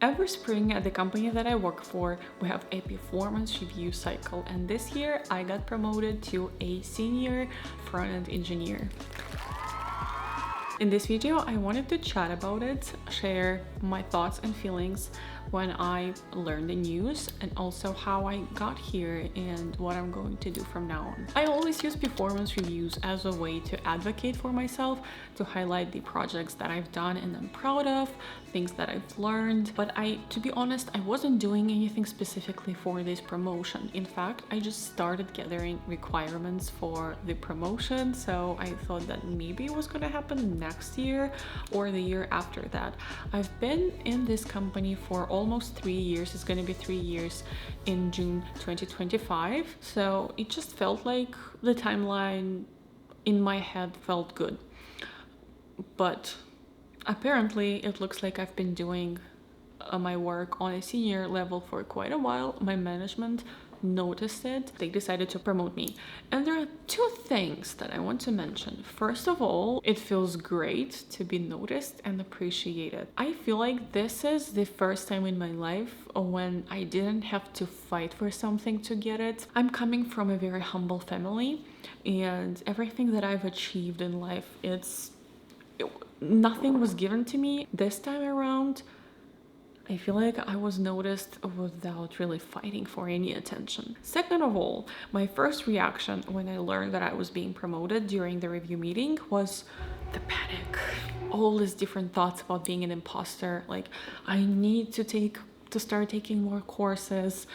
Every spring at the company that I work for, we have a performance review cycle, and this year I got promoted to a senior front-end engineer. In this video, I wanted to chat about it, share my thoughts and feelings when I learned the news, and also how I got here and what I'm going to do from now on. I always use performance reviews as a way to advocate for myself, to highlight the projects that I've done and I'm proud of, things that I've learned. But to be honest, I wasn't doing anything specifically for this promotion. In fact, I just started gathering requirements for the promotion, so I thought that maybe it was gonna happen next year or the year after that. I've been in this company for almost 3 years. It's gonna be 3 years in June 2025. So it just felt like the timeline in my head felt good. But apparently it looks like I've been doing my work on a senior level for quite a while. My management noticed it. They decided to promote me. And there are two things that I want to mention. First of all, it feels great to be noticed and appreciated. I feel like this is the first time in my life when I didn't have to fight for something to get it. I'm coming from a very humble family, and everything that I've achieved in life, nothing was given to me. This time around, I feel like I was noticed without really fighting for any attention. Second of all, my first reaction when I learned that I was being promoted during the review meeting was the panic. All these different thoughts about being an imposter, like I need to start taking more courses,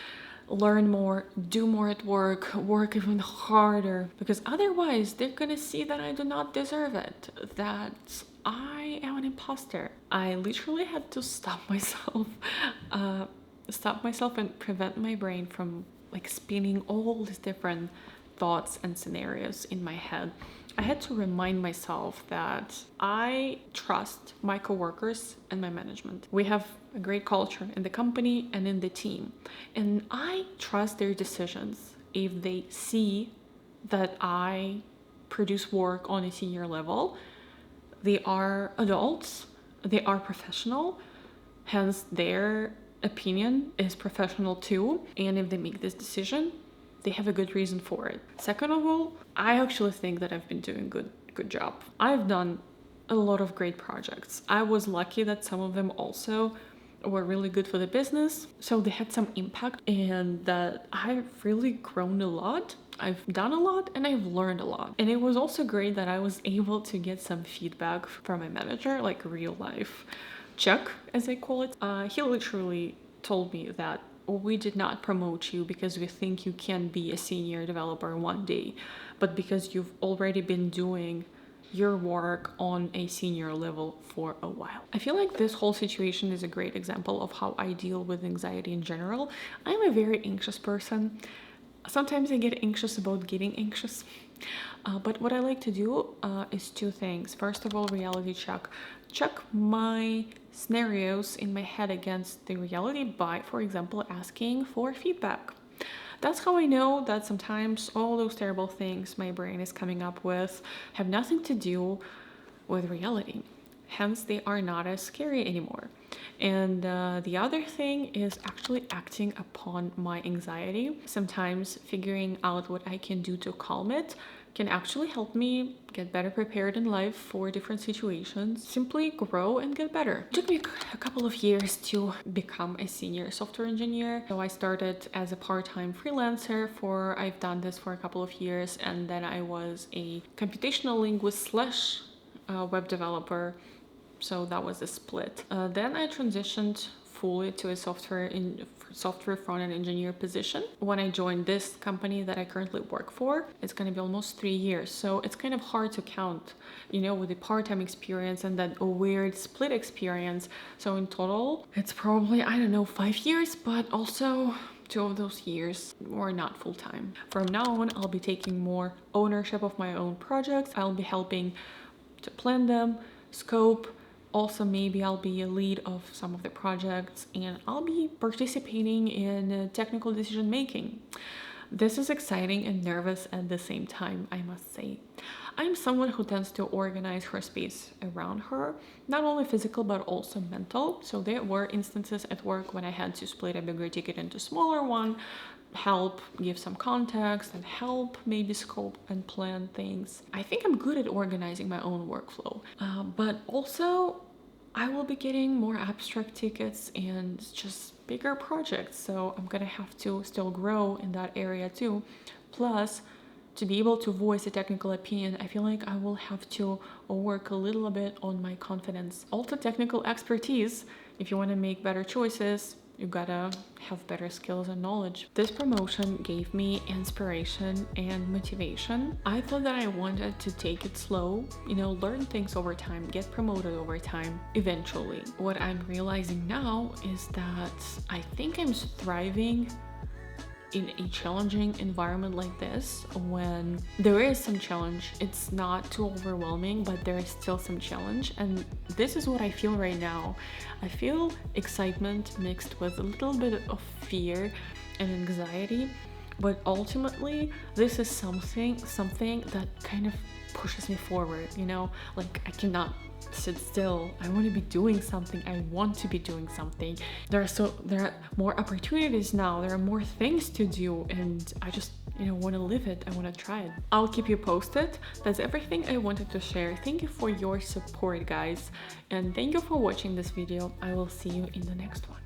learn more, do more at work even harder, because otherwise they're gonna see that I do not deserve it, that I am an imposter. I literally had to stop myself and prevent my brain from like spinning all these different thoughts and scenarios in my head. I had to remind myself that I trust my coworkers and my management. We have a great culture in the company and in the team, and I trust their decisions. If they see that I produce work on a senior level, they are adults, they are professional, hence their opinion is professional too. And if they make this decision, they have a good reason for it. Second of all, I actually think that I've been doing a good job. I've done a lot of great projects. I was lucky that some of them also were really good for the business, so they had some impact, and that I've really grown a lot. I've done a lot and I've learned a lot. And it was also great that I was able to get some feedback from my manager, like real life Chuck, as I call it. He literally told me that we did not promote you because we think you can be a senior developer one day, but because you've already been doing your work on a senior level for a while. I feel like this whole situation is a great example of how I deal with anxiety in general. I'm a very anxious person. Sometimes I get anxious about getting anxious. But what I like to do is two things. First of all, reality check my scenarios in my head against the reality by, for example, asking for feedback. That's how I know that sometimes all those terrible things my brain is coming up with have nothing to do with reality. Hence, they are not as scary anymore. And the other thing is actually acting upon my anxiety. Sometimes figuring out what I can do to calm it can actually help me get better prepared in life for different situations, simply grow and get better. It took me a couple of years to become a senior software engineer. So I started as a part-time freelancer I've done this for a couple of years, and then I was a computational linguist / web developer. So that was a split. Then I transitioned fully to a software front-end engineer position. When I joined this company that I currently work for, it's going to be almost 3 years. So it's kind of hard to count, with the part-time experience and that weird split experience. So in total, it's probably, 5 years, but also 2 of those years were not full-time. From now on, I'll be taking more ownership of my own projects. I'll be helping to plan them, scope. Also, maybe I'll be a lead of some of the projects, and I'll be participating in technical decision making. This is exciting and nervous at the same time, I must say. I'm someone who tends to organize her space around her, not only physical but also mental. So there were instances at work when I had to split a bigger ticket into smaller one, help give some context and help maybe scope and plan things. I think I'm good at organizing my own workflow, but also I will be getting more abstract tickets and just bigger projects, so I'm gonna have to still grow in that area too. Plus, to be able to voice a technical opinion, I feel like I will have to work a little bit on my confidence. Also, technical expertise. If you want to make better choices, you gotta have better skills and knowledge. This promotion gave me inspiration and motivation. I thought that I wanted to take it slow, learn things over time, get promoted over time eventually. What I'm realizing now is that I think I'm thriving in a challenging environment like this. When there is some challenge, it's not too overwhelming, but there is still some challenge, and this is what I feel right now. I feel excitement mixed with a little bit of fear and anxiety, but ultimately this is something that kind of pushes me forward, like I cannot sit still. I want to be doing something. I want to be doing something. There are more opportunities now. There are more things to do, and I just want to live it. I want to try it. I'll keep you posted. That's everything I wanted to share. Thank you for your support, guys, and thank you for watching this video. I will see you in the next one.